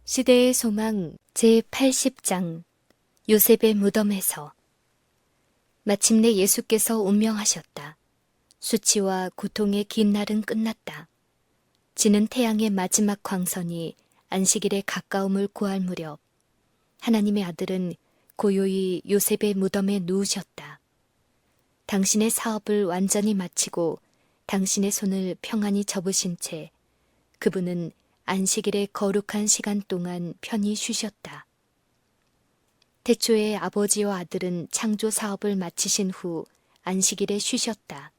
시대의 소망 제80장 요셉의 무덤에서 마침내 예수께서 운명하셨다. 수치와 고통의 긴 날은 끝났다. 지는 태양의 마지막 광선이 안식일에 가까움을 구할 무렵 하나님의 아들은 고요히 요셉의 무덤에 누우셨다. 당신의 사업을 완전히 마치고 당신의 손을 평안히 접으신 채 그분은 안식일의 거룩한 시간 동안 편히 쉬셨다. 태초에 아버지와 아들은 창조 사업을 마치신 후 안식일에 쉬셨다.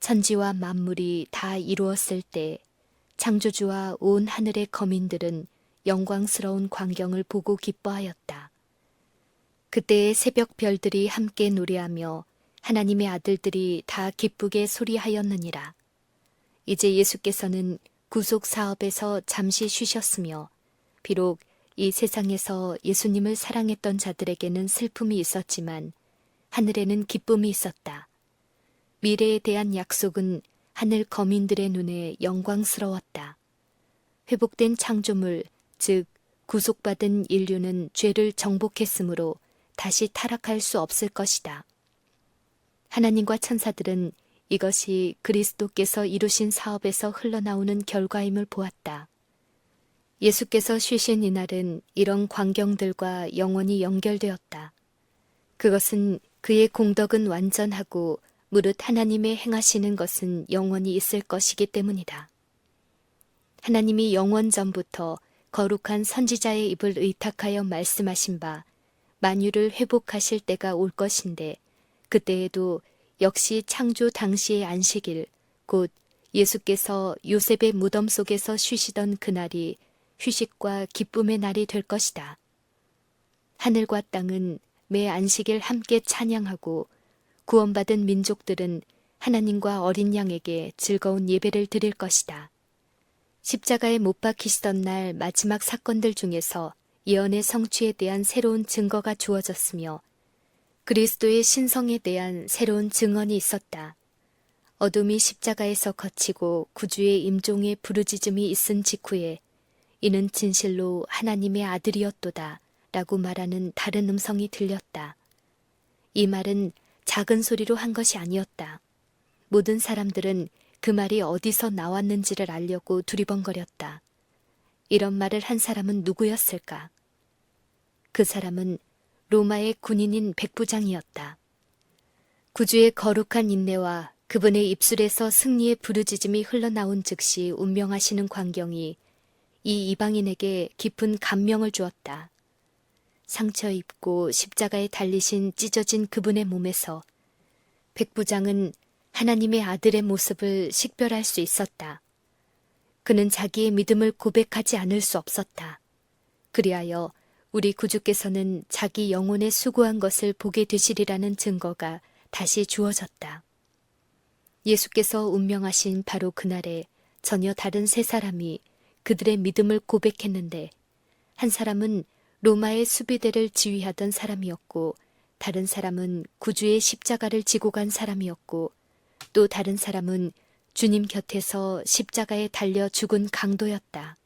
천지와 만물이 다 이루었을 때 창조주와 온 하늘의 거민들은 영광스러운 광경을 보고 기뻐하였다. 그때의 새벽 별들이 함께 노래하며 하나님의 아들들이 다 기쁘게 소리하였느니라. 이제 예수께서는 구속 사업에서 잠시 쉬셨으며 비록 이 세상에서 예수님을 사랑했던 자들에게는 슬픔이 있었지만 하늘에는 기쁨이 있었다. 미래에 대한 약속은 하늘 거민들의 눈에 영광스러웠다. 회복된 창조물, 즉 구속받은 인류는 죄를 정복했으므로 다시 타락할 수 없을 것이다. 하나님과 천사들은 이것이 그리스도께서 이루신 사업에서 흘러나오는 결과임을 보았다. 예수께서 쉬신 이날은 이런 광경들과 영원히 연결되었다. 그것은 그의 공덕은 완전하고 무릇 하나님의 행하시는 것은 영원히 있을 것이기 때문이다. 하나님이 영원 전부터 거룩한 선지자의 입을 의탁하여 말씀하신 바 만유를 회복하실 때가 올 것인데 그때에도 역시 창조 당시의 안식일, 곧 예수께서 요셉의 무덤 속에서 쉬시던 그날이 휴식과 기쁨의 날이 될 것이다. 하늘과 땅은 매 안식일 함께 찬양하고 구원받은 민족들은 하나님과 어린 양에게 즐거운 예배를 드릴 것이다. 십자가에 못 박히시던 날 마지막 사건들 중에서 예언의 성취에 대한 새로운 증거가 주어졌으며 그리스도의 신성에 대한 새로운 증언이 있었다. 어둠이 십자가에서 거치고 구주의 임종의 부르짖음이 있은 직후에 이는 진실로 하나님의 아들이었도다 라고 말하는 다른 음성이 들렸다. 이 말은 작은 소리로 한 것이 아니었다. 모든 사람들은 그 말이 어디서 나왔는지를 알려고 두리번거렸다. 이런 말을 한 사람은 누구였을까? 그 사람은 로마의 군인인 백부장이었다. 구주의 거룩한 인내와 그분의 입술에서 승리의 부르짖음이 흘러나온 즉시 운명하시는 광경이 이 이방인에게 깊은 감명을 주었다. 상처 입고 십자가에 달리신 찢어진 그분의 몸에서 백부장은 하나님의 아들의 모습을 식별할 수 있었다. 그는 자기의 믿음을 고백하지 않을 수 없었다. 그리하여 우리 구주께서는 자기 영혼에 수고한 것을 보게 되시리라는 증거가 다시 주어졌다. 예수께서 운명하신 바로 그날에 전혀 다른 세 사람이 그들의 믿음을 고백했는데 한 사람은 로마의 수비대를 지휘하던 사람이었고 다른 사람은 구주의 십자가를 지고 간 사람이었고 또 다른 사람은 주님 곁에서 십자가에 달려 죽은 강도였다.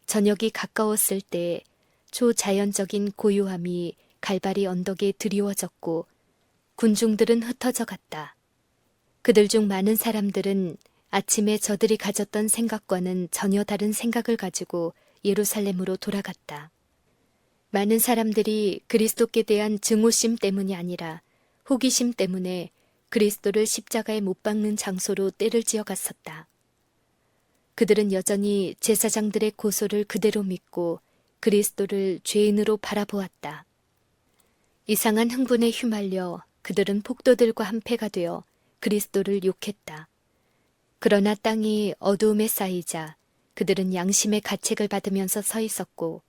저녁이 가까웠을 때 초자연적인 고요함이 갈바리 언덕에 드리워졌고 군중들은 흩어져 갔다. 그들 중 많은 사람들은 아침에 저들이 가졌던 생각과는 전혀 다른 생각을 가지고 예루살렘으로 돌아갔다. 많은 사람들이 그리스도께 대한 증오심 때문이 아니라 호기심 때문에 그리스도를 십자가에 못 박는 장소로 때를 지어 갔었다. 그들은 여전히 제사장들의 고소를 그대로 믿고 그리스도를 죄인으로 바라보았다. 이상한 흥분에 휘말려 그들은 폭도들과 한패가 되어 그리스도를 욕했다. 그러나 땅이 어두움에 쌓이자 그들은 양심의 가책을 받으면서 서 있었고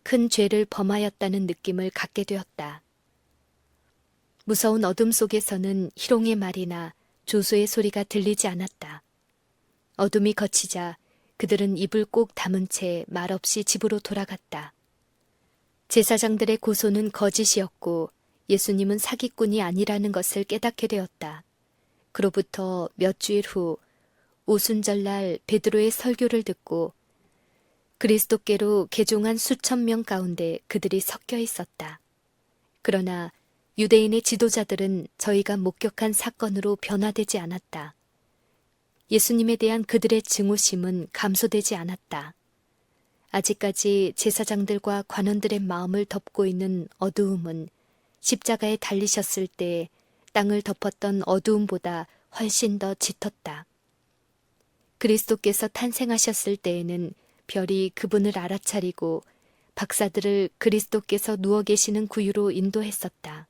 큰 죄를 범하였다는 느낌을 갖게 되었다. 무서운 어둠 속에서는 희롱의 말이나 조소의 소리가 들리지 않았다. 어둠이 거치자 그들은 입을 꼭 다문 채 말없이 집으로 돌아갔다. 제사장들의 고소는 거짓이었고 예수님은 사기꾼이 아니라는 것을 깨닫게 되었다. 그로부터 몇 주일 후 오순절날 베드로의 설교를 듣고 그리스도께로 개종한 수천 명 가운데 그들이 섞여 있었다. 그러나 유대인의 지도자들은 저희가 목격한 사건으로 변화되지 않았다. 예수님에 대한 그들의 증오심은 감소되지 않았다. 아직까지 제사장들과 관원들의 마음을 덮고 있는 어두움은 십자가에 달리셨을 때 땅을 덮었던 어두움보다 훨씬 더 짙었다. 그리스도께서 탄생하셨을 때에는 별이 그분을 알아차리고 박사들을 그리스도께서 누워 계시는 구유로 인도했었다.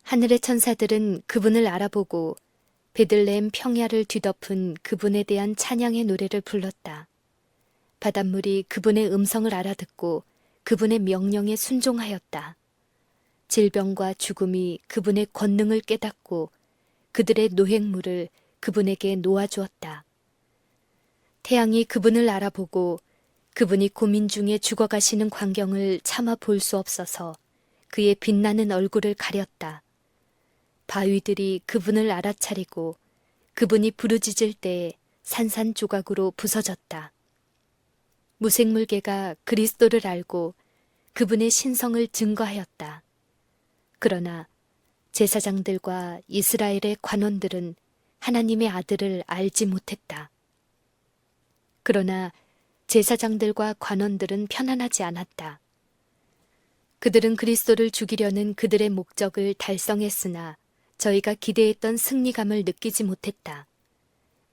하늘의 천사들은 그분을 알아보고 베들레헴 평야를 뒤덮은 그분에 대한 찬양의 노래를 불렀다. 바닷물이 그분의 음성을 알아듣고 그분의 명령에 순종하였다. 질병과 죽음이 그분의 권능을 깨닫고 그들의 노획물을 그분에게 놓아주었다. 태양이 그분을 알아보고 그분이 고민 중에 죽어가시는 광경을 차마 볼 수 없어서 그의 빛나는 얼굴을 가렸다. 바위들이 그분을 알아차리고 그분이 부르짖을 때에 산산조각으로 부서졌다. 무생물계가 그리스도를 알고 그분의 신성을 증거하였다. 그러나 제사장들과 이스라엘의 관원들은 하나님의 아들을 알지 못했다. 그러나 제사장들과 관원들은 편안하지 않았다. 그들은 그리스도를 죽이려는 그들의 목적을 달성했으나 저희가 기대했던 승리감을 느끼지 못했다.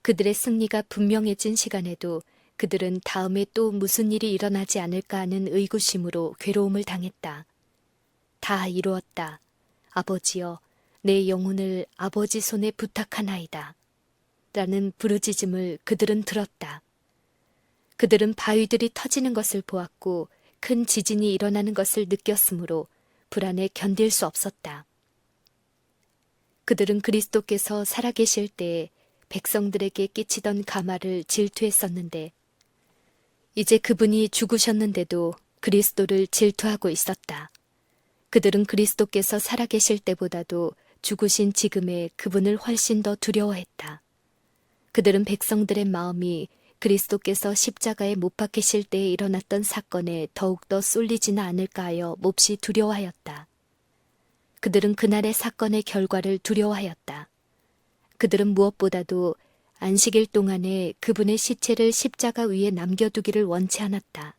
그들의 승리가 분명해진 시간에도 그들은 다음에 또 무슨 일이 일어나지 않을까 하는 의구심으로 괴로움을 당했다. 다 이루었다. 아버지여, 내 영혼을 아버지 손에 부탁하나이다. 라는 부르짖음을 그들은 들었다. 그들은 바위들이 터지는 것을 보았고 큰 지진이 일어나는 것을 느꼈으므로 불안에 견딜 수 없었다. 그들은 그리스도께서 살아계실 때에 백성들에게 끼치던 가마를 질투했었는데 이제 그분이 죽으셨는데도 그리스도를 질투하고 있었다. 그들은 그리스도께서 살아계실 때보다도 죽으신 지금의 그분을 훨씬 더 두려워했다. 그들은 백성들의 마음이 그리스도께서 십자가에 못 박히실 때에 일어났던 사건에 더욱더 쏠리지는 않을까 하여 몹시 두려워하였다. 그들은 그날의 사건의 결과를 두려워하였다. 그들은 무엇보다도 안식일 동안에 그분의 시체를 십자가 위에 남겨두기를 원치 않았다.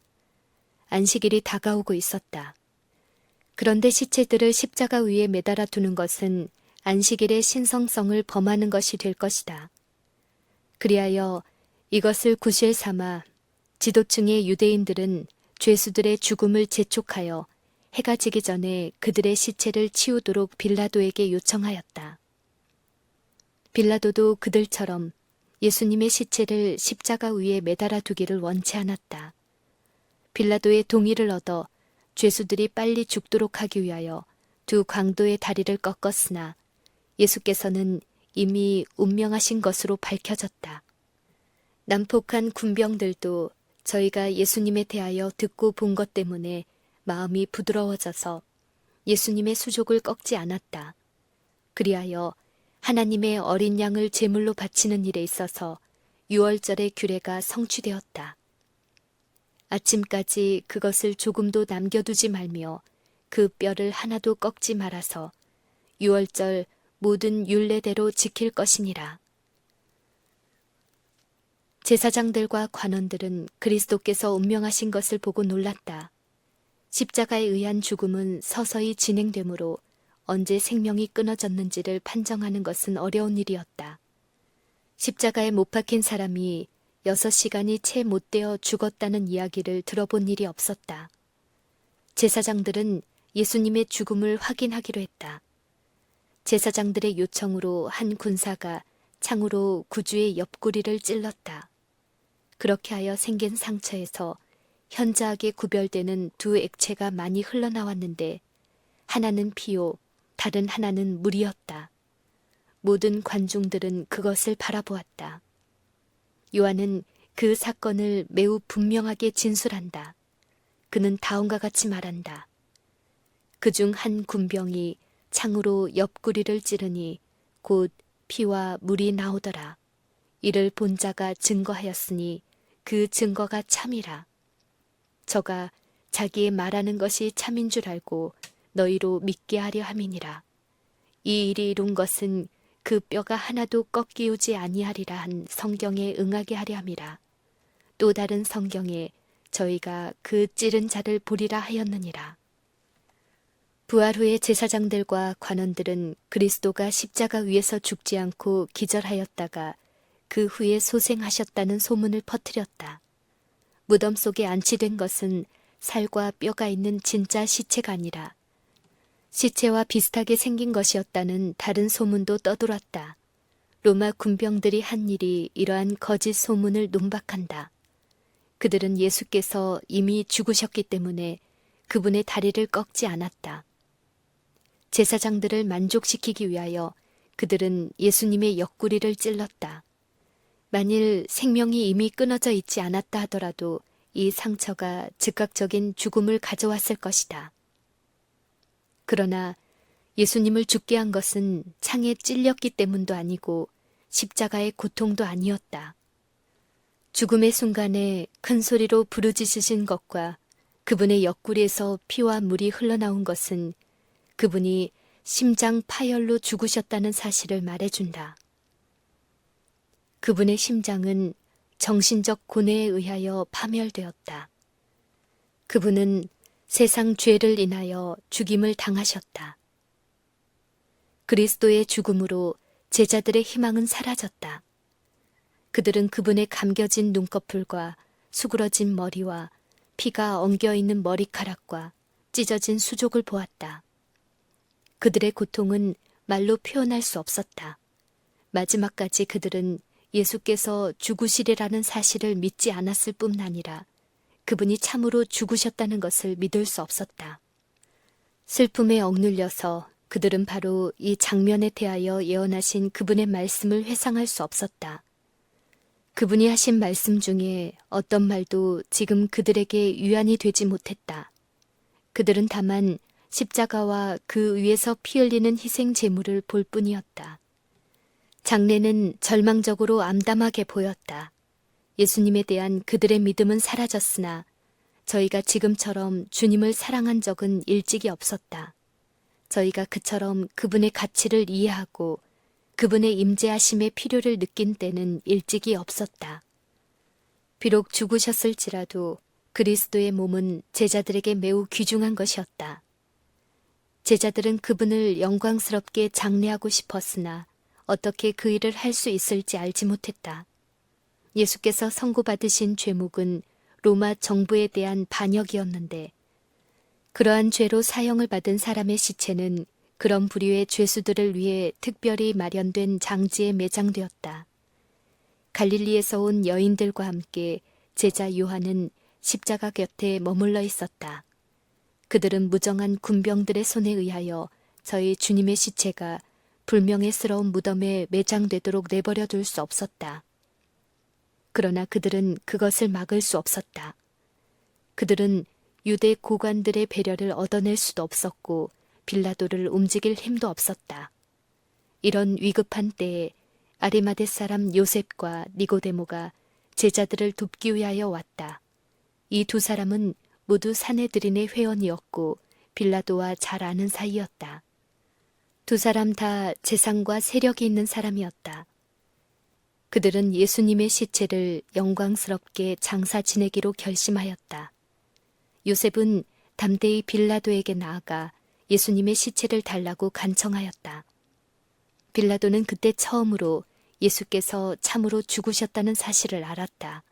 안식일이 다가오고 있었다. 그런데 시체들을 십자가 위에 매달아 두는 것은 안식일의 신성성을 범하는 것이 될 것이다. 그리하여 이것을 구실 삼아 지도층의 유대인들은 죄수들의 죽음을 재촉하여 해가 지기 전에 그들의 시체를 치우도록 빌라도에게 요청하였다. 빌라도도 그들처럼 예수님의 시체를 십자가 위에 매달아 두기를 원치 않았다. 빌라도의 동의를 얻어 죄수들이 빨리 죽도록 하기 위하여 두 강도의 다리를 꺾었으나 예수께서는 이미 운명하신 것으로 밝혀졌다. 난폭한 군병들도 저희가 예수님에 대하여 듣고 본 것 때문에 마음이 부드러워져서 예수님의 수족을 꺾지 않았다. 그리하여 하나님의 어린 양을 제물로 바치는 일에 있어서 유월절의 규례가 성취되었다. 아침까지 그것을 조금도 남겨두지 말며 그 뼈를 하나도 꺾지 말아서 유월절 모든 율례대로 지킬 것이니라. 제사장들과 관원들은 그리스도께서 운명하신 것을 보고 놀랐다. 십자가에 의한 죽음은 서서히 진행되므로 언제 생명이 끊어졌는지를 판정하는 것은 어려운 일이었다. 십자가에 못 박힌 사람이 6시간이 채 못 되어 죽었다는 이야기를 들어본 일이 없었다. 제사장들은 예수님의 죽음을 확인하기로 했다. 제사장들의 요청으로 한 군사가 창으로 구주의 옆구리를 찔렀다. 그렇게 하여 생긴 상처에서 현저하게 구별되는 두 액체가 많이 흘러나왔는데 하나는 피요, 다른 하나는 물이었다. 모든 관중들은 그것을 바라보았다. 요한은 그 사건을 매우 분명하게 진술한다. 그는 다음과 같이 말한다. 그중 한 군병이 창으로 옆구리를 찌르니 곧 피와 물이 나오더라. 이를 본 자가 증거하였으니 그 증거가 참이라. 저가 자기의 말하는 것이 참인 줄 알고 너희로 믿게 하려 함이니라. 이 일이 이룬 것은 그 뼈가 하나도 꺾이우지 아니하리라 한 성경에 응하게 하려 함이라. 또 다른 성경에 저희가 그 찌른 자를 보리라 하였느니라. 부활 후에 제사장들과 관원들은 그리스도가 십자가 위에서 죽지 않고 기절하였다가 그 후에 소생하셨다는 소문을 퍼뜨렸다. 무덤 속에 안치된 것은 살과 뼈가 있는 진짜 시체가 아니라 시체와 비슷하게 생긴 것이었다는 다른 소문도 떠돌았다. 로마 군병들이 한 일이 이러한 거짓 소문을 논박한다. 그들은 예수께서 이미 죽으셨기 때문에 그분의 다리를 꺾지 않았다. 제사장들을 만족시키기 위하여 그들은 예수님의 옆구리를 찔렀다. 만일 생명이 이미 끊어져 있지 않았다 하더라도 이 상처가 즉각적인 죽음을 가져왔을 것이다. 그러나 예수님을 죽게 한 것은 창에 찔렸기 때문도 아니고 십자가의 고통도 아니었다. 죽음의 순간에 큰 소리로 부르짖으신 것과 그분의 옆구리에서 피와 물이 흘러나온 것은 그분이 심장 파열로 죽으셨다는 사실을 말해준다. 그분의 심장은 정신적 고뇌에 의하여 파멸되었다. 그분은 세상 죄를 인하여 죽임을 당하셨다. 그리스도의 죽음으로 제자들의 희망은 사라졌다. 그들은 그분의 감겨진 눈꺼풀과 수그러진 머리와 피가 엉겨있는 머리카락과 찢어진 수족을 보았다. 그들의 고통은 말로 표현할 수 없었다. 마지막까지 그들은 예수께서 죽으시리라는 사실을 믿지 않았을 뿐 아니라 그분이 참으로 죽으셨다는 것을 믿을 수 없었다. 슬픔에 억눌려서 그들은 바로 이 장면에 대하여 예언하신 그분의 말씀을 회상할 수 없었다. 그분이 하신 말씀 중에 어떤 말도 지금 그들에게 유안이 되지 못했다. 그들은 다만 십자가와 그 위에서 피 흘리는 희생 제물을 볼 뿐이었다. 장례는 절망적으로 암담하게 보였다. 예수님에 대한 그들의 믿음은 사라졌으나 저희가 지금처럼 주님을 사랑한 적은 일찍이 없었다. 저희가 그처럼 그분의 가치를 이해하고 그분의 임재하심의 필요를 느낀 때는 일찍이 없었다. 비록 죽으셨을지라도 그리스도의 몸은 제자들에게 매우 귀중한 것이었다. 제자들은 그분을 영광스럽게 장례하고 싶었으나 어떻게 그 일을 할 수 있을지 알지 못했다. 예수께서 선고받으신 죄목은 로마 정부에 대한 반역이었는데 그러한 죄로 사형을 받은 사람의 시체는 그런 부류의 죄수들을 위해 특별히 마련된 장지에 매장되었다. 갈릴리에서 온 여인들과 함께 제자 요한은 십자가 곁에 머물러 있었다. 그들은 무정한 군병들의 손에 의하여 저희 주님의 시체가 불명예스러운 무덤에 매장되도록 내버려 둘 수 없었다. 그러나 그들은 그것을 막을 수 없었다. 그들은 유대 고관들의 배려를 얻어낼 수도 없었고 빌라도를 움직일 힘도 없었다. 이런 위급한 때에 아리마대 사람 요셉과 니고데모가 제자들을 돕기 위하여 왔다. 이 두 사람은 모두 사내들인의 회원이었고 빌라도와 잘 아는 사이였다. 두 사람 다 재산과 세력이 있는 사람이었다. 그들은 예수님의 시체를 영광스럽게 장사 지내기로 결심하였다. 요셉은 담대히 빌라도에게 나아가 예수님의 시체를 달라고 간청하였다. 빌라도는 그때 처음으로 예수께서 참으로 죽으셨다는 사실을 알았다.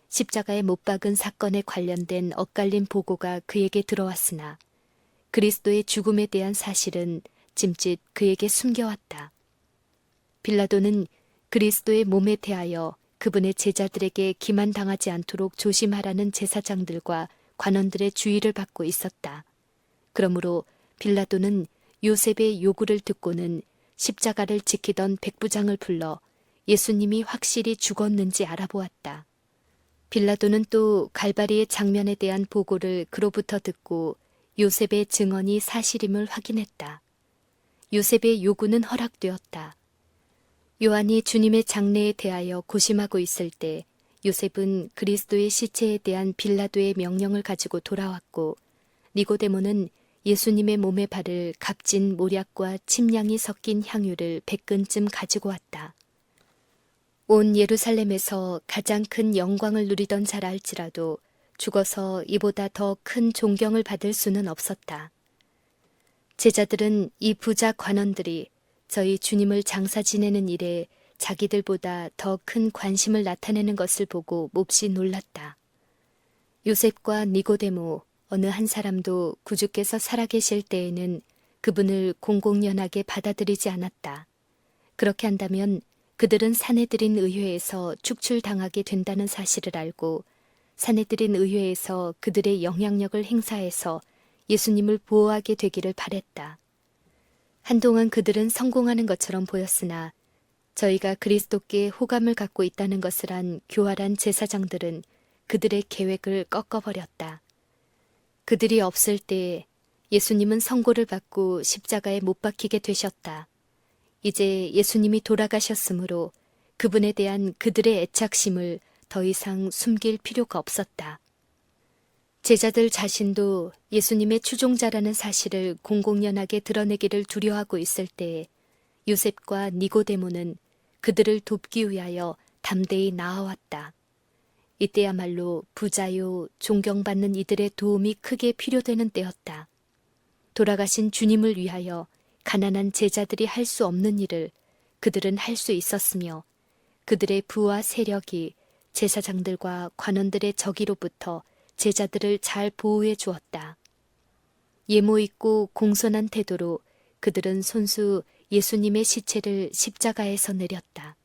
십자가에 못 박은 사건에 관련된 엇갈린 보고가 그에게 들어왔으나 그리스도의 죽음에 대한 사실은 짐짓 그에게 숨겨왔다. 빌라도는 그리스도의 몸에 대하여 그분의 제자들에게 기만당하지 않도록 조심하라는 제사장들과 관원들의 주의를 받고 있었다. 그러므로 빌라도는 요셉의 요구를 듣고는 십자가를 지키던 백부장을 불러 예수님이 확실히 죽었는지 알아보았다. 빌라도는 또 갈바리의 장면에 대한 보고를 그로부터 듣고 요셉의 증언이 사실임을 확인했다. 요셉의 요구는 허락되었다. 요한이 주님의 장례에 대하여 고심하고 있을 때 요셉은 그리스도의 시체에 대한 빌라도의 명령을 가지고 돌아왔고 니고데모는 예수님의 몸에 바를 값진 모략과 침량이 섞인 향유를 100근쯤 가지고 왔다. 온 예루살렘에서 가장 큰 영광을 누리던 자라 할지라도 죽어서 이보다 더 큰 존경을 받을 수는 없었다. 제자들은 이 부자 관원들이 저희 주님을 장사 지내는 일에 자기들보다 더 큰 관심을 나타내는 것을 보고 몹시 놀랐다. 요셉과 니고데모 어느 한 사람도 구주께서 살아계실 때에는 그분을 공공연하게 받아들이지 않았다. 그렇게 한다면 그들은 사내들인 의회에서 축출당하게 된다는 사실을 알고 사내들인 의회에서 그들의 영향력을 행사해서 예수님을 보호하게 되기를 바랬다. 한동안 그들은 성공하는 것처럼 보였으나 저희가 그리스도께 호감을 갖고 있다는 것을 안 교활한 제사장들은 그들의 계획을 꺾어버렸다. 그들이 없을 때에 예수님은 선고를 받고 십자가에 못 박히게 되셨다. 이제 예수님이 돌아가셨으므로 그분에 대한 그들의 애착심을 더 이상 숨길 필요가 없었다. 제자들 자신도 예수님의 추종자라는 사실을 공공연하게 드러내기를 두려워하고 있을 때에 요셉과 니고데모는 그들을 돕기 위하여 담대히 나아왔다. 이때야말로 부자요 존경받는 이들의 도움이 크게 필요되는 때였다. 돌아가신 주님을 위하여 가난한 제자들이 할 수 없는 일을 그들은 할 수 있었으며 그들의 부와 세력이 제사장들과 관원들의 적이로부터 제자들을 잘 보호해 주었다. 예모 있고 공손한 태도로 그들은 손수 예수님의 시체를 십자가에서 내렸다.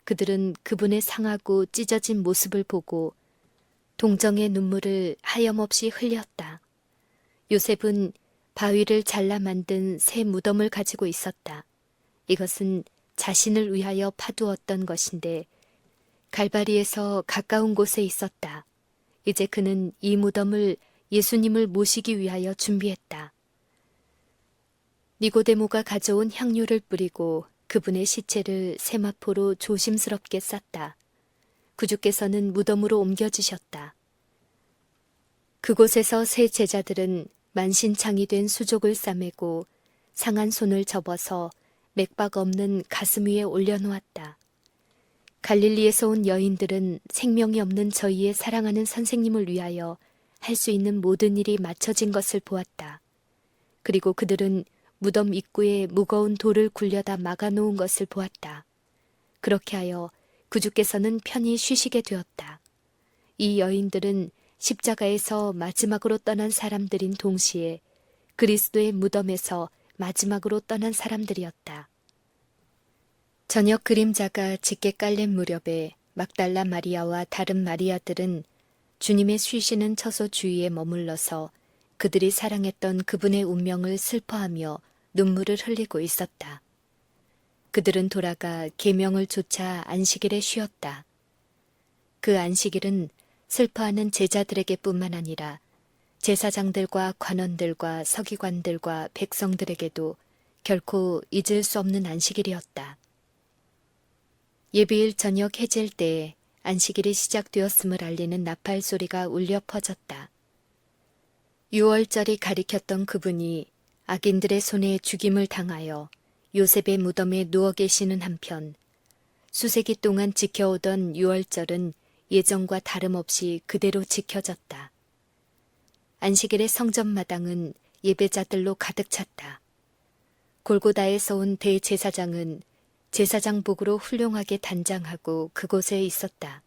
그들은 그분의 상하고 찢어진 모습을 보고 동정의 눈물을 하염없이 흘렸다. 요셉은 바위를 잘라 만든 새 무덤을 가지고 있었다. 이것은 자신을 위하여 파두었던 것인데 갈바리에서 가까운 곳에 있었다. 이제 그는 이 무덤을 예수님을 모시기 위하여 준비했다. 니고데모가 가져온 향유를 뿌리고 그분의 시체를 세마포로 조심스럽게 쌌다. 구주께서는 무덤으로 옮겨지셨다. 그곳에서 세 제자들은 만신창이 된 수족을 싸매고 상한 손을 접어서 맥박 없는 가슴 위에 올려놓았다. 갈릴리에서 온 여인들은 생명이 없는 저희의 사랑하는 선생님을 위하여 할 수 있는 모든 일이 마쳐진 것을 보았다. 그리고 그들은 무덤 입구에 무거운 돌을 굴려다 막아놓은 것을 보았다. 그렇게 하여 구주께서는 편히 쉬시게 되었다. 이 여인들은 십자가에서 마지막으로 떠난 사람들인 동시에 그리스도의 무덤에서 마지막으로 떠난 사람들이었다. 저녁 그림자가 짙게 깔린 무렵에 막달라 마리아와 다른 마리아들은 주님의 쉬시는 처소 주위에 머물러서 그들이 사랑했던 그분의 운명을 슬퍼하며 눈물을 흘리고 있었다. 그들은 돌아가 계명을 좇아 안식일에 쉬었다. 그 안식일은 슬퍼하는 제자들에게 뿐만 아니라 제사장들과 관원들과 서기관들과 백성들에게도 결코 잊을 수 없는 안식일이었다. 예비일 저녁 해질 때에 안식일이 시작되었음을 알리는 나팔 소리가 울려 퍼졌다. 유월절이 가리켰던 그분이 악인들의 손에 죽임을 당하여 요셉의 무덤에 누워 계시는 한편 수세기 동안 지켜오던 유월절은 예정과 다름없이 그대로 지켜졌다. 안식일의 성전마당은 예배자들로 가득 찼다. 골고다에서 온 대제사장은 제사장복으로 훌륭하게 단장하고 그곳에 있었다.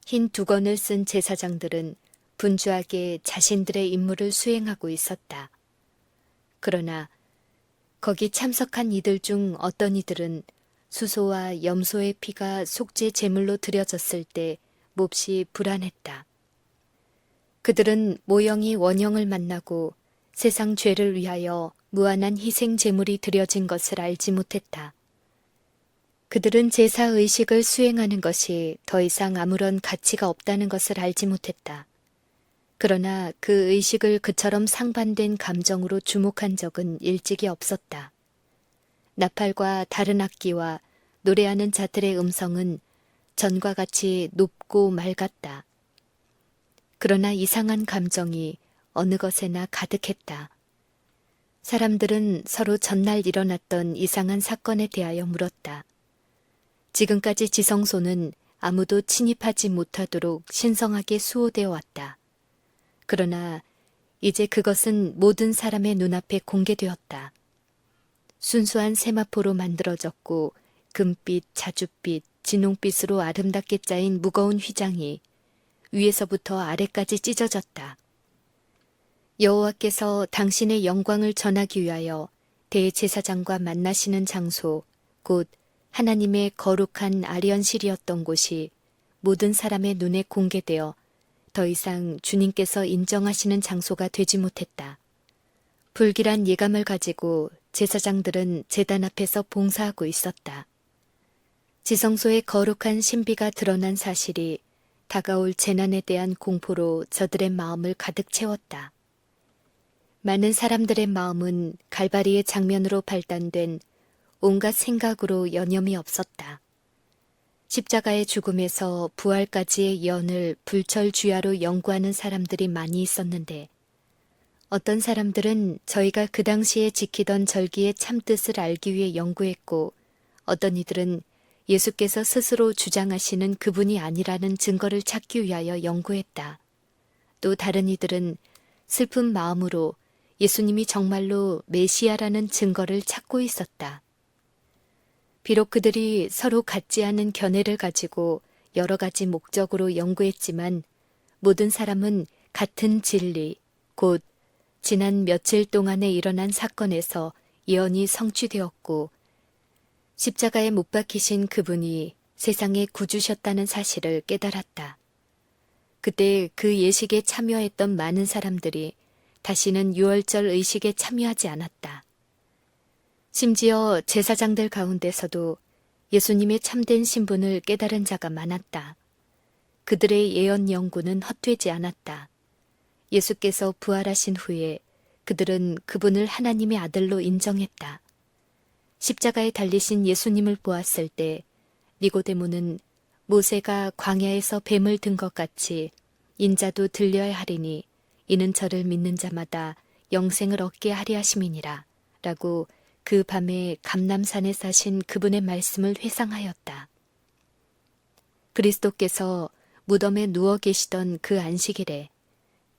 흰 두건을 쓴 제사장들은 분주하게 자신들의 임무를 수행하고 있었다. 그러나 거기 참석한 이들 중 어떤 이들은 수소와 염소의 피가 속죄 제물로 드려졌을 때 몹시 불안했다. 그들은 모형이 원형을 만나고 세상 죄를 위하여 무한한 희생 제물이 드려진 것을 알지 못했다. 그들은 제사의식을 수행하는 것이 더 이상 아무런 가치가 없다는 것을 알지 못했다. 그러나 그 의식을 그처럼 상반된 감정으로 주목한 적은 일찍이 없었다. 나팔과 다른 악기와 노래하는 자들의 음성은 전과 같이 높고 맑았다. 그러나 이상한 감정이 어느 것에나 가득했다. 사람들은 서로 전날 일어났던 이상한 사건에 대하여 물었다. 지금까지 지성소는 아무도 침입하지 못하도록 신성하게 수호되어 왔다. 그러나 이제 그것은 모든 사람의 눈앞에 공개되었다. 순수한 세마포로 만들어졌고 금빛, 자줏빛, 진홍빛으로 아름답게 짜인 무거운 휘장이 위에서부터 아래까지 찢어졌다. 여호와께서 당신의 영광을 전하기 위하여 대제사장과 만나시는 장소, 곧 하나님의 거룩한 아련실이었던 곳이 모든 사람의 눈에 공개되어 더 이상 주님께서 인정하시는 장소가 되지 못했다. 불길한 예감을 가지고 제사장들은 제단 앞에서 봉사하고 있었다. 지성소의 거룩한 신비가 드러난 사실이 다가올 재난에 대한 공포로 저들의 마음을 가득 채웠다. 많은 사람들의 마음은 갈바리의 장면으로 발단된 온갖 생각으로 여념이 없었다. 십자가의 죽음에서 부활까지의 예언을 불철주야로 연구하는 사람들이 많이 있었는데 어떤 사람들은 저희가 그 당시에 지키던 절기의 참뜻을 알기 위해 연구했고 어떤 이들은 예수께서 스스로 주장하시는 그분이 아니라는 증거를 찾기 위하여 연구했다. 또 다른 이들은 슬픈 마음으로 예수님이 정말로 메시아라는 증거를 찾고 있었다. 비록 그들이 서로 같지 않은 견해를 가지고 여러 가지 목적으로 연구했지만 모든 사람은 같은 진리, 곧 지난 며칠 동안에 일어난 사건에서 예언이 성취되었고 십자가에 못 박히신 그분이 세상에 구주셨다는 사실을 깨달았다. 그때 그 예식에 참여했던 많은 사람들이 다시는 유월절 의식에 참여하지 않았다. 심지어 제사장들 가운데서도 예수님의 참된 신분을 깨달은 자가 많았다. 그들의 예언 연구는 헛되지 않았다. 예수께서 부활하신 후에 그들은 그분을 하나님의 아들로 인정했다. 십자가에 달리신 예수님을 보았을 때 니고데모는 모세가 광야에서 뱀을 든 것 같이 인자도 들려야 하리니 이는 저를 믿는 자마다 영생을 얻게 하리 하심이니라 라고 그 밤에 감람산에 사신 그분의 말씀을 회상하였다. 그리스도께서 무덤에 누워 계시던 그 안식일에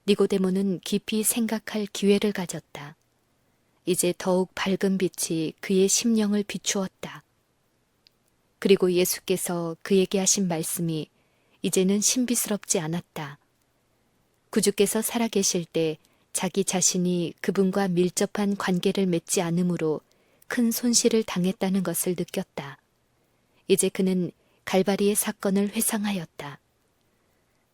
니고데모는 깊이 생각할 기회를 가졌다. 이제 더욱 밝은 빛이 그의 심령을 비추었다. 그리고 예수께서 그에게 하신 말씀이 이제는 신비스럽지 않았다. 구주께서 살아계실 때 자기 자신이 그분과 밀접한 관계를 맺지 않으므로 큰 손실을 당했다는 것을 느꼈다. 이제 그는 갈바리의 사건을 회상하였다.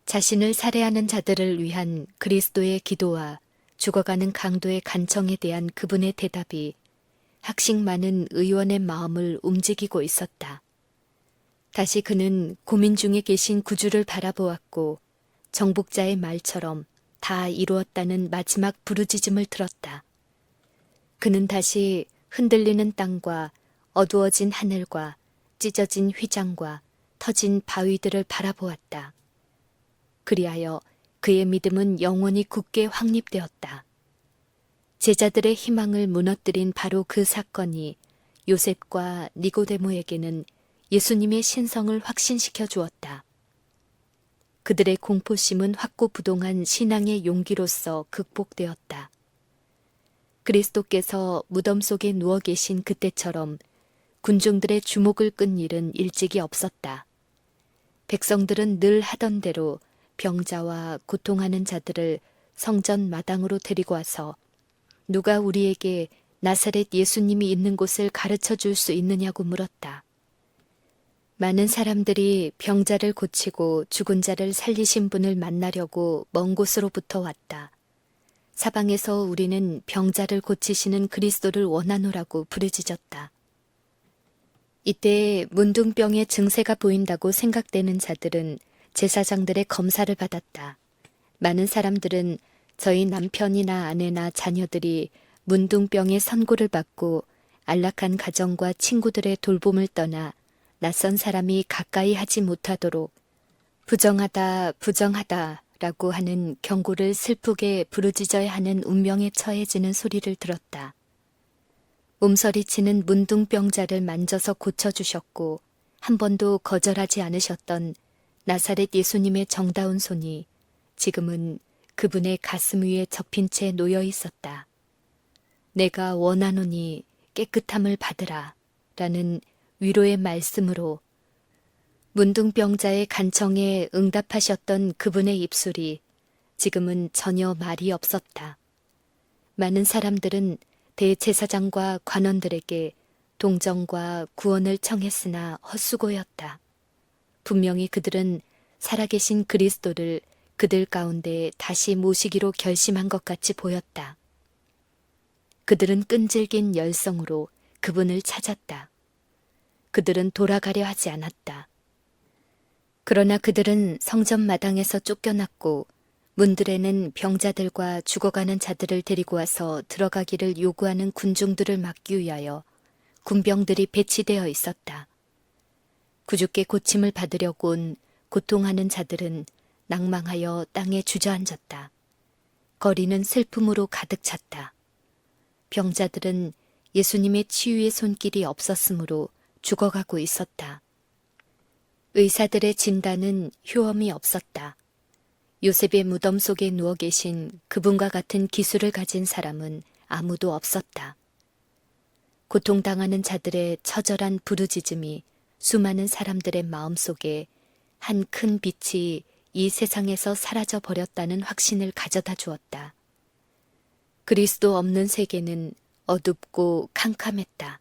자신을 살해하는 자들을 위한 그리스도의 기도와 죽어가는 강도의 간청에 대한 그분의 대답이 학식 많은 의원의 마음을 움직이고 있었다. 다시 그는 고민 중에 계신 구주를 바라보았고 정복자의 말처럼 다 이루었다는 마지막 부르짖음을 들었다. 그는 다시 흔들리는 땅과 어두워진 하늘과 찢어진 휘장과 터진 바위들을 바라보았다. 그리하여 그의 믿음은 영원히 굳게 확립되었다. 제자들의 희망을 무너뜨린 바로 그 사건이 요셉과 니고데모에게는 예수님의 신성을 확신시켜 주었다. 그들의 공포심은 확고부동한 신앙의 용기로서 극복되었다. 그리스도께서 무덤 속에 누워 계신 그때처럼 군중들의 주목을 끈 일은 일찍이 없었다. 백성들은 늘 하던 대로 병자와 고통하는 자들을 성전 마당으로 데리고 와서 누가 우리에게 나사렛 예수님이 있는 곳을 가르쳐 줄 수 있느냐고 물었다. 많은 사람들이 병자를 고치고 죽은 자를 살리신 분을 만나려고 먼 곳으로부터 왔다. 사방에서 우리는 병자를 고치시는 그리스도를 원하노라고 부르짖었다. 이때 문둥병의 증세가 보인다고 생각되는 자들은 제사장들의 검사를 받았다. 많은 사람들은 저희 남편이나 아내나 자녀들이 문둥병의 선고를 받고 안락한 가정과 친구들의 돌봄을 떠나 낯선 사람이 가까이 하지 못하도록 부정하다, 부정하다 라고 하는 경고를 슬프게 부르짖어야 하는 운명에 처해지는 소리를 들었다. 몸서리치는 문둥병자를 만져서 고쳐주셨고 한 번도 거절하지 않으셨던 나사렛 예수님의 정다운 손이 지금은 그분의 가슴 위에 접힌 채 놓여 있었다. 내가 원하노니 깨끗함을 받으라 라는 위로의 말씀으로 문둥병자의 간청에 응답하셨던 그분의 입술이 지금은 전혀 말이 없었다. 많은 사람들은 대제사장과 관원들에게 동정과 구원을 청했으나 헛수고였다. 분명히 그들은 살아계신 그리스도를 그들 가운데 다시 모시기로 결심한 것 같이 보였다. 그들은 끈질긴 열성으로 그분을 찾았다. 그들은 돌아가려 하지 않았다. 그러나 그들은 성전 마당에서 쫓겨났고 문들에는 병자들과 죽어가는 자들을 데리고 와서 들어가기를 요구하는 군중들을 막기 위하여 군병들이 배치되어 있었다. 구주께 고침을 받으려고 온 고통하는 자들은 낭망하여 땅에 주저앉았다. 거리는 슬픔으로 가득 찼다. 병자들은 예수님의 치유의 손길이 없었으므로 죽어가고 있었다. 의사들의 진단은 효험이 없었다. 요셉의 무덤 속에 누워 계신 그분과 같은 기술을 가진 사람은 아무도 없었다. 고통당하는 자들의 처절한 부르짖음이 수많은 사람들의 마음속에 한 큰 빛이 이 세상에서 사라져 버렸다는 확신을 가져다 주었다. 그리스도 없는 세계는 어둡고 캄캄했다.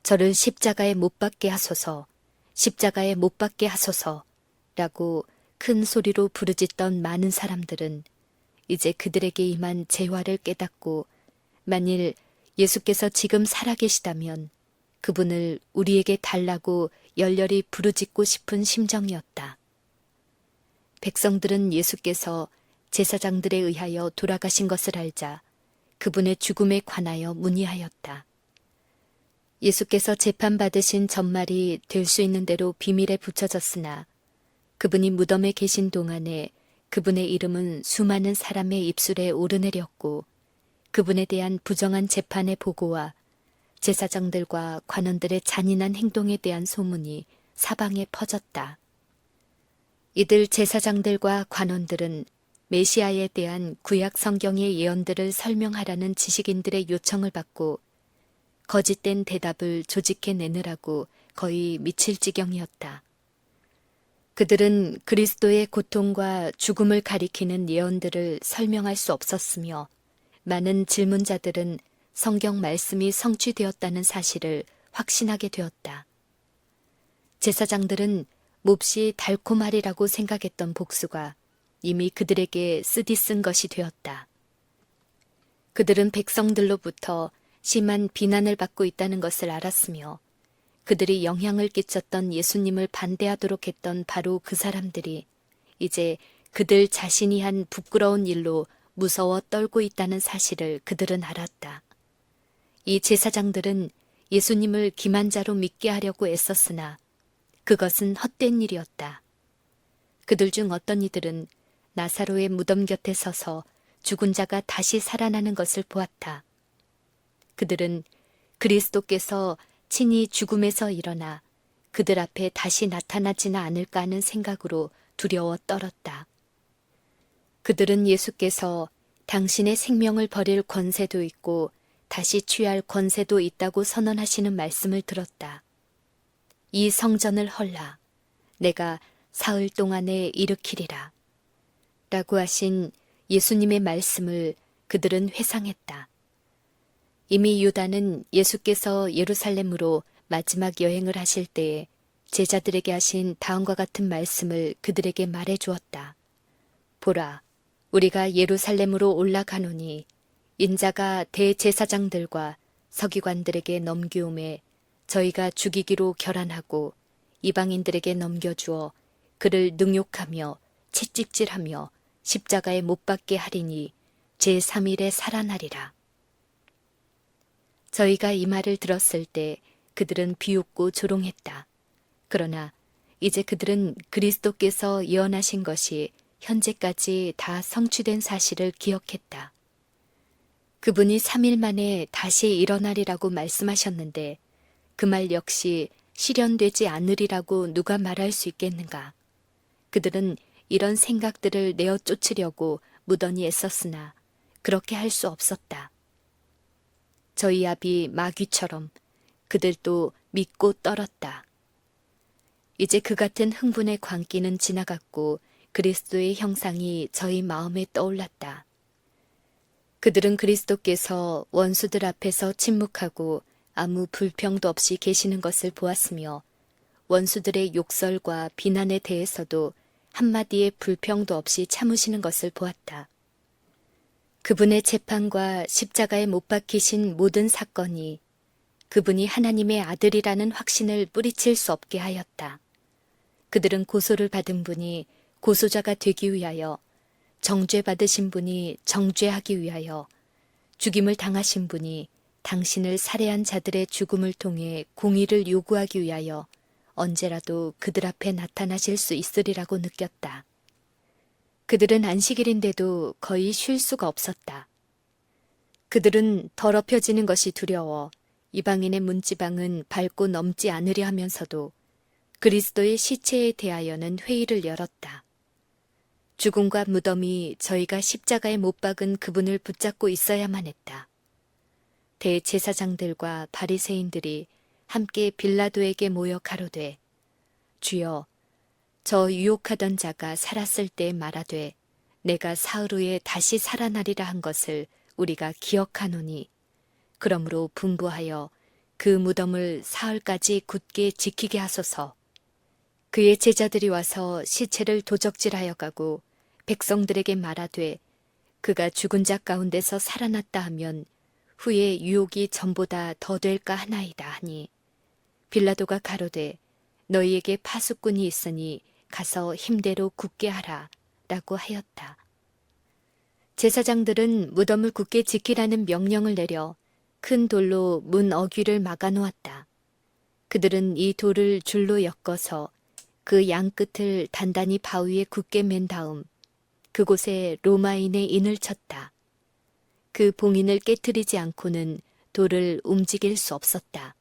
저를 십자가에 못 박게 하소서, 십자가에 못 박게 하소서라고 큰 소리로 부르짖던 많은 사람들은 이제 그들에게 임한 재화를 깨닫고 만일 예수께서 지금 살아계시다면 그분을 우리에게 달라고 열렬히 부르짖고 싶은 심정이었다. 백성들은 예수께서 제사장들에 의하여 돌아가신 것을 알자 그분의 죽음에 관하여 문의하였다. 예수께서 재판받으신 전말이 될 수 있는 대로 비밀에 붙여졌으나 그분이 무덤에 계신 동안에 그분의 이름은 수많은 사람의 입술에 오르내렸고 그분에 대한 부정한 재판의 보고와 제사장들과 관원들의 잔인한 행동에 대한 소문이 사방에 퍼졌다. 이들 제사장들과 관원들은 메시아에 대한 구약 성경의 예언들을 설명하라는 지식인들의 요청을 받고 거짓된 대답을 조직해내느라고 거의 미칠 지경이었다. 그들은 그리스도의 고통과 죽음을 가리키는 예언들을 설명할 수 없었으며 많은 질문자들은 성경 말씀이 성취되었다는 사실을 확신하게 되었다. 제사장들은 몹시 달콤하리라고 생각했던 복수가 이미 그들에게 쓰디쓴 것이 되었다. 그들은 백성들로부터 심한 비난을 받고 있다는 것을 알았으며 그들이 영향을 끼쳤던 예수님을 반대하도록 했던 바로 그 사람들이 이제 그들 자신이 한 부끄러운 일로 무서워 떨고 있다는 사실을 그들은 알았다. 이 제사장들은 예수님을 기만자로 믿게 하려고 애썼으나 그것은 헛된 일이었다. 그들 중 어떤 이들은 나사로의 무덤 곁에 서서 죽은 자가 다시 살아나는 것을 보았다. 그들은 그리스도께서 친히 죽음에서 일어나 그들 앞에 다시 나타나지는 않을까 하는 생각으로 두려워 떨었다. 그들은 예수께서 당신의 생명을 버릴 권세도 있고 다시 취할 권세도 있다고 선언하시는 말씀을 들었다. 이 성전을 헐라 내가 사흘 동안에 일으키리라 라고 하신 예수님의 말씀을 그들은 회상했다. 이미 유다는 예수께서 예루살렘으로 마지막 여행을 하실 때에 제자들에게 하신 다음과 같은 말씀을 그들에게 말해 주었다. 보라, 우리가 예루살렘으로 올라가노니 인자가 대제사장들과 서기관들에게 넘기움에 저희가 죽이기로 결안하고 이방인들에게 넘겨주어 그를 능욕하며 채찍질하며 십자가에 못 박게 하리니 제3일에 살아나리라. 저희가 이 말을 들었을 때 그들은 비웃고 조롱했다. 그러나 이제 그들은 그리스도께서 예언하신 것이 현재까지 다 성취된 사실을 기억했다. 그분이 3일 만에 다시 일어나리라고 말씀하셨는데 그 말 역시 실현되지 않으리라고 누가 말할 수 있겠는가. 그들은 이런 생각들을 내어 쫓으려고 무던히 애썼으나 그렇게 할 수 없었다. 저희 아비 마귀처럼 그들도 믿고 떨었다. 이제 그 같은 흥분의 광기는 지나갔고 그리스도의 형상이 저희 마음에 떠올랐다. 그들은 그리스도께서 원수들 앞에서 침묵하고 아무 불평도 없이 계시는 것을 보았으며 원수들의 욕설과 비난에 대해서도 한마디의 불평도 없이 참으시는 것을 보았다. 그분의 재판과 십자가에 못 박히신 모든 사건이 그분이 하나님의 아들이라는 확신을 뿌리칠 수 없게 하였다. 그들은 고소를 받은 분이 고소자가 되기 위하여, 정죄받으신 분이 정죄하기 위하여, 죽임을 당하신 분이 당신을 살해한 자들의 죽음을 통해 공의를 요구하기 위하여 언제라도 그들 앞에 나타나실 수 있으리라고 느꼈다. 그들은 안식일인데도 거의 쉴 수가 없었다. 그들은 더럽혀지는 것이 두려워 이방인의 문지방은 밟고 넘지 않으려 하면서도 그리스도의 시체에 대하여는 회의를 열었다. 죽음과 무덤이 저희가 십자가에 못 박은 그분을 붙잡고 있어야만 했다. 대제사장들과 바리새인들이 함께 빌라도에게 모여 가로되, 주여, 저 유혹하던 자가 살았을 때 말하되 내가 사흘 후에 다시 살아나리라 한 것을 우리가 기억하노니, 그러므로 분부하여 그 무덤을 사흘까지 굳게 지키게 하소서. 그의 제자들이 와서 시체를 도적질하여 가고 백성들에게 말하되 그가 죽은 자 가운데서 살아났다 하면 후에 유혹이 전보다 더 될까 하나이다 하니, 빌라도가 가로되 너희에게 파수꾼이 있으니 가서 힘대로 굳게 하라 라고 하였다. 제사장들은 무덤을 굳게 지키라는 명령을 내려 큰 돌로 문 어귀를 막아 놓았다. 그들은 이 돌을 줄로 엮어서 그 양 끝을 단단히 바위에 굳게 맨 다음 그곳에 로마인의 인을 쳤다. 그 봉인을 깨트리지 않고는 돌을 움직일 수 없었다.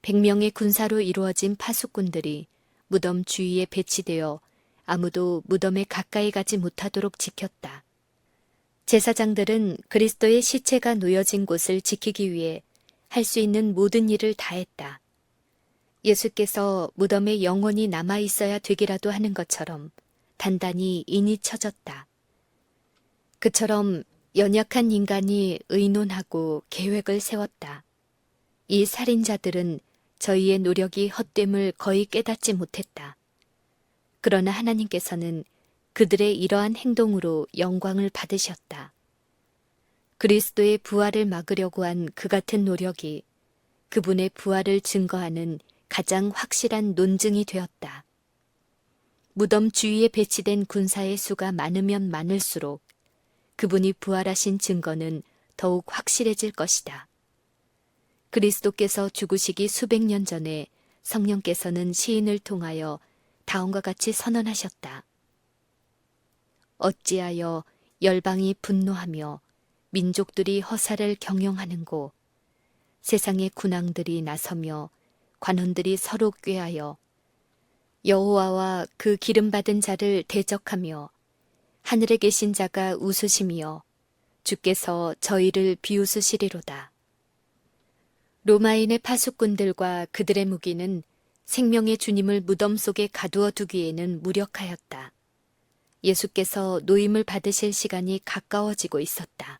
100명의 군사로 이루어진 파수꾼들이 무덤 주위에 배치되어 아무도 무덤에 가까이 가지 못하도록 지켰다. 제사장들은 그리스도의 시체가 놓여진 곳을 지키기 위해 할 수 있는 모든 일을 다했다. 예수께서 무덤에 영원히 남아있어야 되기라도 하는 것처럼 단단히 인이 쳐졌다. 그처럼 연약한 인간이 의논하고 계획을 세웠다. 이 살인자들은 저희의 노력이 헛됨을 거의 깨닫지 못했다. 그러나 하나님께서는 그들의 이러한 행동으로 영광을 받으셨다. 그리스도의 부활을 막으려고 한 그 같은 노력이 그분의 부활을 증거하는 가장 확실한 논증이 되었다. 무덤 주위에 배치된 군사의 수가 많으면 많을수록 그분이 부활하신 증거는 더욱 확실해질 것이다. 그리스도께서 죽으시기 수백 년 전에 성령께서는 시인을 통하여 다음과 같이 선언하셨다. 어찌하여 열방이 분노하며 민족들이 허사를 경영하는고, 세상의 군왕들이 나서며 관원들이 서로 꾀하여 여호와와 그 기름받은 자를 대적하며 하늘에 계신 자가 웃으시며 주께서 저희를 비웃으시리로다. 로마인의 파수꾼들과 그들의 무기는 생명의 주님을 무덤 속에 가두어 두기에는 무력하였다. 예수께서 노임을 받으실 시간이 가까워지고 있었다.